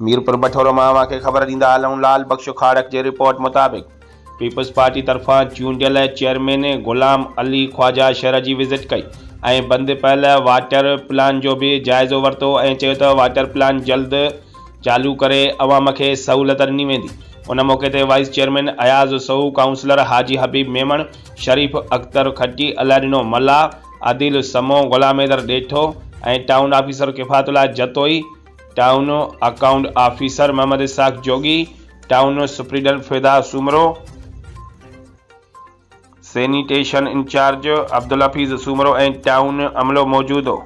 मीरपुर बठोरो मां खे ख़बर ॾींदा हलूं। लाल बख्श खाड़क जी रिपोर्ट मुताबिक़ पीपल्स पार्टी तरफ़ां चूंडियल चेयरमैन गुलाम अली ख्वाजा शहर की विज़िट कई ऐं बंद पयल वाटर प्लान जो भी जायज़ो वरितो ऐं चयो त वाटर प्लान जल्द चालू करे अवाम के सहूलत ॾिनी वेंदी। उन मौके ते vice chairman Ayaz Sahu, councillor Haji Habib Memon, Sharif Akhtar Khatti, Alladino Malla, Adil Samo, Ghulam Haider Detho ऐं town officer Kifayatullah Jatoi, town account officer Mohammad Ishaq Jogi, town superintendent Fida Soomro, sanitation incharge Abdul Hafeez Soomro ऐं टाउन अमलो मौजूद हो।